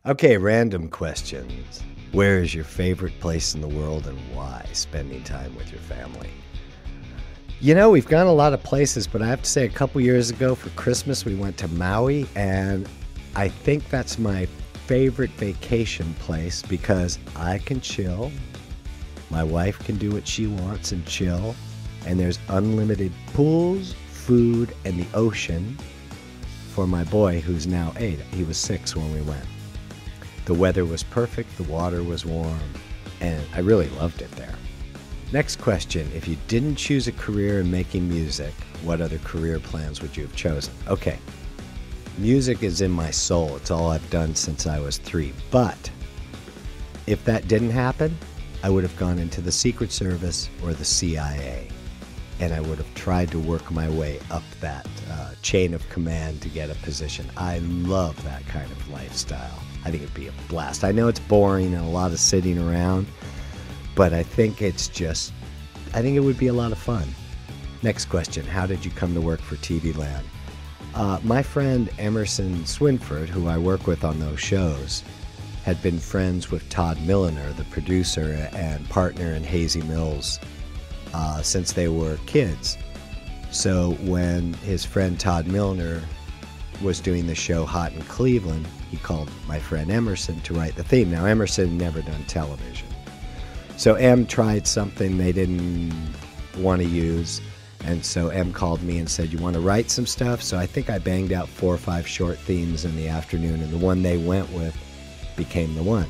Okay, random questions. Where is your favorite place in the world and why? Spending time with your family. You know, we've gone a lot of places, but I have to say a couple years ago for Christmas, we went to Maui, and I think that's my favorite vacation place because I can chill. My wife can do what she wants and chill. And there's unlimited pools, food, and the ocean for my boy, who's now 8. He was 6 when we went. The weather was perfect, the water was warm, and I really loved it there. Next question. If you didn't choose a career in making music, what other career plans would you have chosen? Okay, music is in my soul. It's all I've done since I was 3. But if that didn't happen, I would have gone into the Secret Service or the CIA. And I would have tried to work my way up that chain of command to get a position. I love that kind of lifestyle. I think it'd be a blast. I know it's boring and a lot of sitting around, but I think it would be a lot of fun. Next question. How did you come to work for TV Land? My friend Emerson Swinford, who I work with on those shows, had been friends with Todd Milliner, the producer and partner in Hazy Mills, since they were kids. So when his friend Todd Milliner was doing the show Hot in Cleveland, he called my friend Emerson to write the theme. Now, Emerson had never done television. So M tried something they didn't want to use, and so M called me and said, you want to write some stuff? So I think I banged out 4 or 5 short themes in the afternoon, and the one they went with became the one.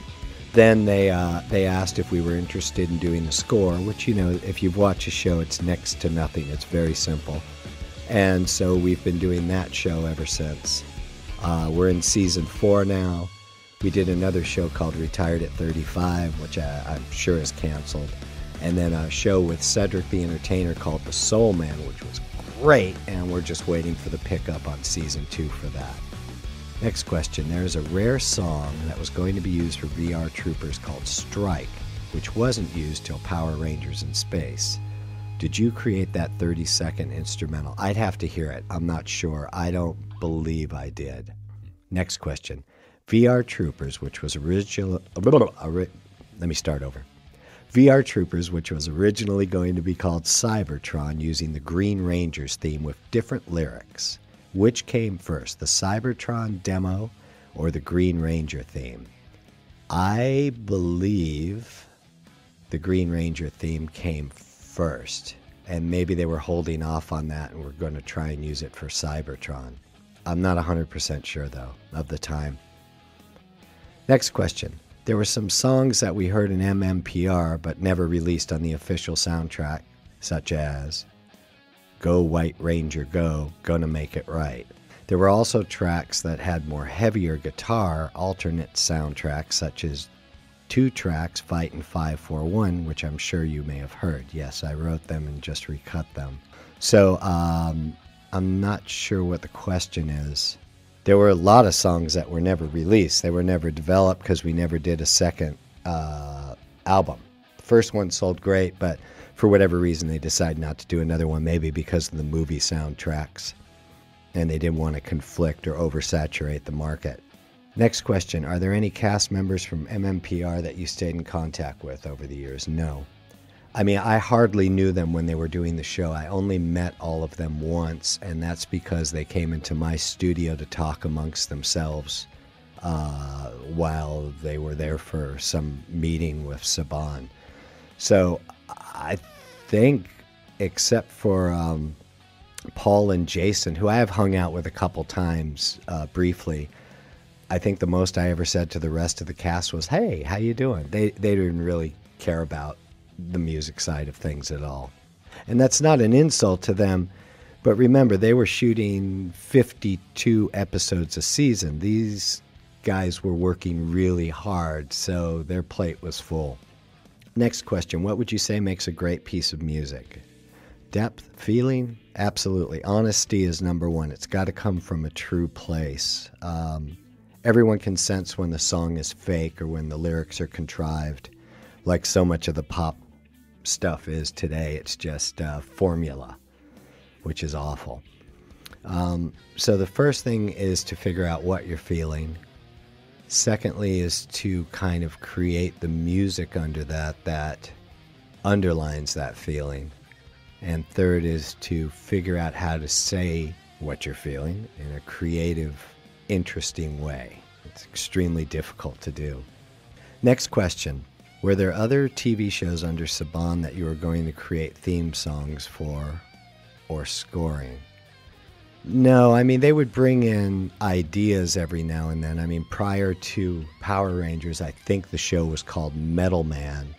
Then they asked if we were interested in doing the score, which, you know, if you've watched a show, it's next to nothing. It's very simple. And so we've been doing that show ever since. We're in season 4 now. We did another show called Retired at 35, which I'm sure is canceled. And then a show with Cedric the Entertainer called The Soul Man, which was great. And we're just waiting for the pickup on season 2 for that. Next question. There is a rare song that was going to be used for VR Troopers called Strike, which wasn't used till Power Rangers in Space. Did you create that 30-second instrumental? I'd have to hear it. I'm not sure. I don't believe I did. Next question. VR Troopers, which was originally... Let me start over. VR Troopers, which was originally going to be called Cybertron, using the Green Rangers theme with different lyrics. Which came first, the Cybertron demo or the Green Ranger theme? I believe the Green Ranger theme came first, and maybe they were holding off on that and we're going to try and use it for Cybertron. I'm not 100% sure, though, of the time. Next question. There were some songs that we heard in MMPR but never released on the official soundtrack, such as Go White Ranger Go, Gonna Make It Right. There were also tracks that had more heavier guitar alternate soundtracks, such as 2 tracks, Fight and 541, which I'm sure you may have heard. Yes, I wrote them and just recut them. So I'm not sure what the question is. There were a lot of songs that were never released. They were never developed because we never did a second album. The first one sold great, but for whatever reason, they decided not to do another one, maybe because of the movie soundtracks, and they didn't want to conflict or oversaturate the market. Next question. Are there any cast members from MMPR that you stayed in contact with over the years? No. I mean, I hardly knew them when they were doing the show. I only met all of them once, and that's because they came into my studio to talk amongst themselves while they were there for some meeting with Saban. So I think, except for Paul and Jason, who I have hung out with a couple times briefly, I think the most I ever said to the rest of the cast was, hey, how you doing? They didn't really care about the music side of things at all. And that's not an insult to them, but remember, they were shooting 52 episodes a season. These guys were working really hard, so their plate was full. Next question. What would you say makes a great piece of music? Depth, feeling? Absolutely. Honesty is number one. It's got to come from a true place. Everyone can sense when the song is fake or when the lyrics are contrived, like so much of the pop stuff is today. It's just formula, which is awful. So the first thing is to figure out what you're feeling. Secondly is to kind of create the music under that underlines that feeling. And third is to figure out how to say what you're feeling in a creative, interesting way. It's extremely difficult to do. Next question. Were there other TV shows under Saban that you were going to create theme songs for or scoring? No, I mean, they would bring in ideas every now and then. I mean, prior to Power Rangers, I think the show was called Metal Man,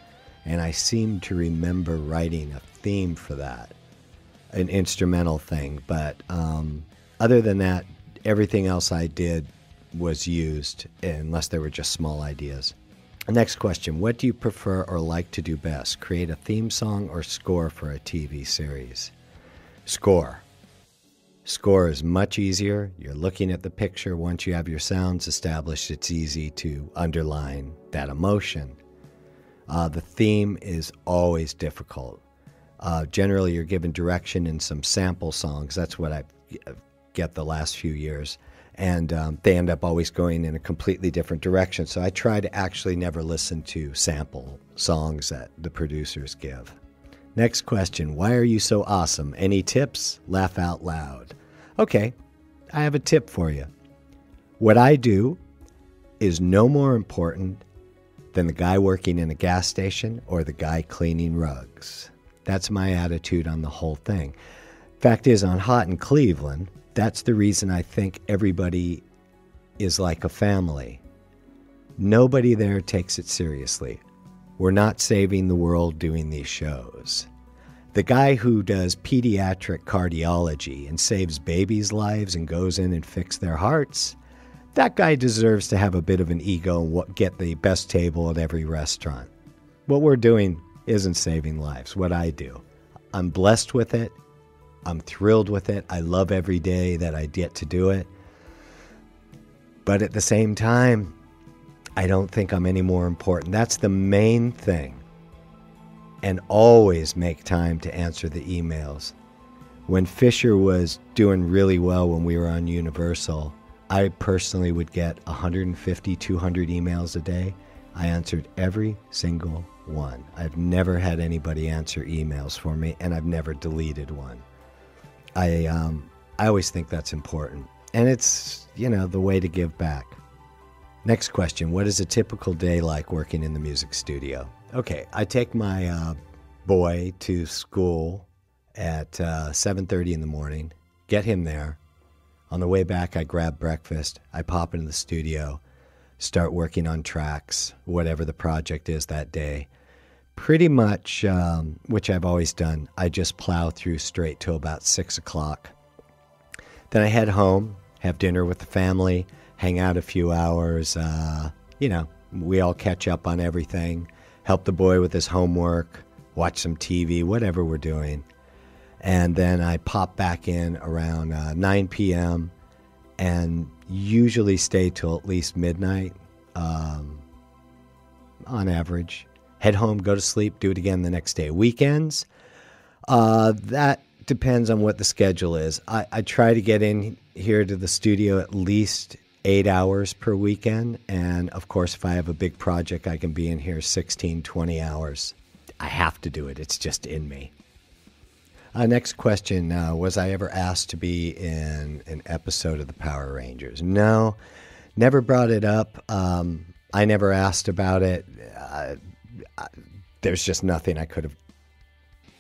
and I seem to remember writing a theme for that, an instrumental thing. But other than that, everything else I did was used, unless there were just small ideas. Next question. What do you prefer or like to do best? Create a theme song or score for a TV series? Score. Score is much easier. You're looking at the picture. Once you have your sounds established, it's easy to underline that emotion. The theme is always difficult. Generally, you're given direction in some sample songs. That's what I get the last few years. And they end up always going in a completely different direction. So I try to actually never listen to sample songs that the producers give. Next question. Why are you so awesome? Any tips? Laugh out loud. Okay, I have a tip for you. What I do is no more important than the guy working in a gas station or the guy cleaning rugs. That's my attitude on the whole thing. Fact is, on Hot in Cleveland, that's the reason I think everybody is like a family. Nobody there takes it seriously. We're not saving the world doing these shows. The guy who does pediatric cardiology and saves babies' lives and goes in and fixes their hearts, that guy deserves to have a bit of an ego and get the best table at every restaurant. What we're doing isn't saving lives, what I do. I'm blessed with it. I'm thrilled with it. I love every day that I get to do it. But at the same time, I don't think I'm any more important. That's the main thing. And always make time to answer the emails. When Fisher was doing really well when we were on Universal, I personally would get 150, 200 emails a day. I answered every single one. I've never had anybody answer emails for me, and I've never deleted one. I always think that's important. And it's, the way to give back. Next question. What is a typical day like working in the music studio? Okay, I take my boy to school at 7:30 in the morning, get him there. On the way back, I grab breakfast. I pop into the studio, start working on tracks, whatever the project is that day. Pretty much, which I've always done, I just plow through straight till about 6 o'clock. Then I head home, have dinner with the family, hang out a few hours. We all catch up on everything, help the boy with his homework, watch some TV, whatever we're doing. And then I pop back in around 9 p.m. and usually stay till at least midnight on average. Head home, go to sleep, do it again the next day. Weekends, that depends on what the schedule is. I try to get in here to the studio at least 8 hours per weekend. And of course, if I have a big project, I can be in here 16, 20 hours. I have to do it. It's just in me. Next question. Was I ever asked to be in an episode of the Power Rangers? No, never brought it up. I never asked about it. There's just nothing I could have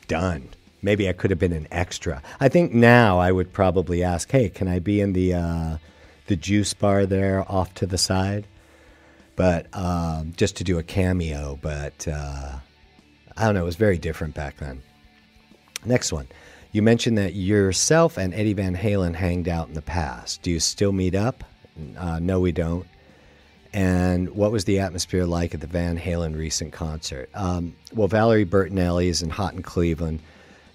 done. Maybe I could have been an extra. I think now I would probably ask, hey, can I be in the juice bar there off to the side? But just to do a cameo. But I don't know. It was very different back then. Next one. You mentioned that yourself and Eddie Van Halen hanged out in the past. Do you still meet up? No, we don't. And what was the atmosphere like at the Van Halen recent concert? Well, Valerie Bertinelli is in Hot in Cleveland,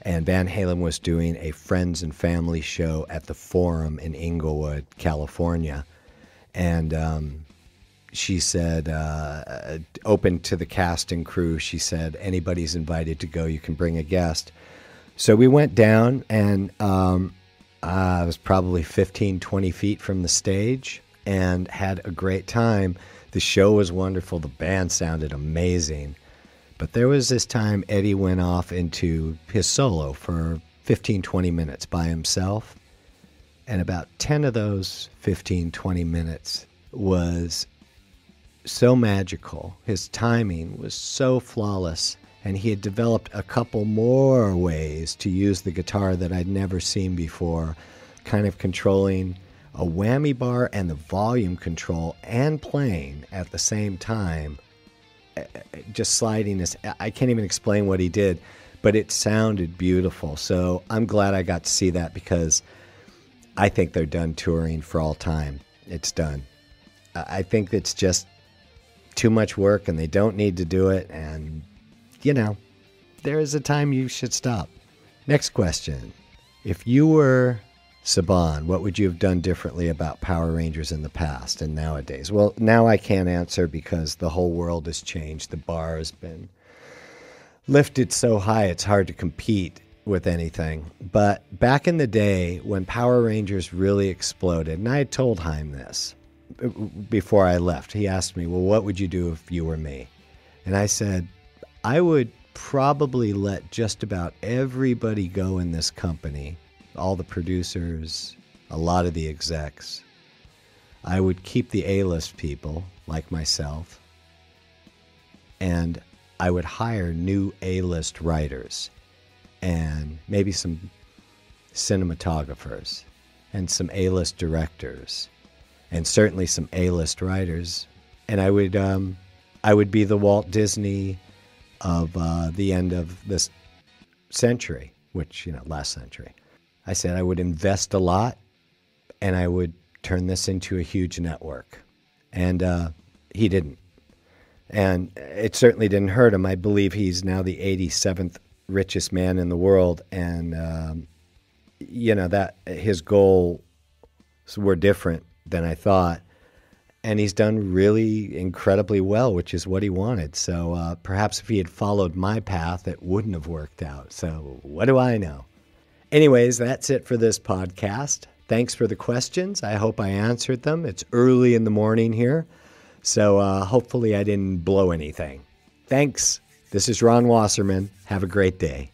and Van Halen was doing a friends and family show at the Forum in Inglewood, California. And she said, open to the cast and crew, she said, anybody's invited to go, you can bring a guest. So we went down, and I was probably 15, 20 feet from the stage. and had a great time. The show was wonderful. The band sounded amazing. But there was this time Eddie went off into his solo for 15, 20 minutes by himself. And about 10 of those 15, 20 minutes was so magical. His timing was so flawless. And he had developed a couple more ways to use the guitar that I'd never seen before, kind of controlling a whammy bar and the volume control and playing at the same time. Just sliding this. I can't even explain what he did, but it sounded beautiful. So I'm glad I got to see that, because I think they're done touring for all time. It's done. I think it's just too much work and they don't need to do it. And, you know, there is a time you should stop. Next question. If you were Saban, what would you have done differently about Power Rangers in the past and nowadays? Well, now I can't answer because the whole world has changed. The bar has been lifted so high it's hard to compete with anything. But back in the day when Power Rangers really exploded, and I had told Haim this before I left, he asked me, well, what would you do if you were me? And I said, I would probably let just about everybody go in this company, all the producers, a lot of the execs. I would keep the A-list people like myself, and I would hire new A-list writers and maybe some cinematographers and some A-list directors and certainly some A-list writers. And I would be the Walt Disney of the end of this century, which, last century. I said I would invest a lot, and I would turn this into a huge network. And he didn't. And it certainly didn't hurt him. I believe he's now the 87th richest man in the world. And, that his goals were different than I thought. And he's done really incredibly well, which is what he wanted. So perhaps if he had followed my path, it wouldn't have worked out. So what do I know? Anyways, that's it for this podcast. Thanks for the questions. I hope I answered them. It's early in the morning here, so hopefully I didn't blow anything. Thanks. This is Ron Wasserman. Have a great day.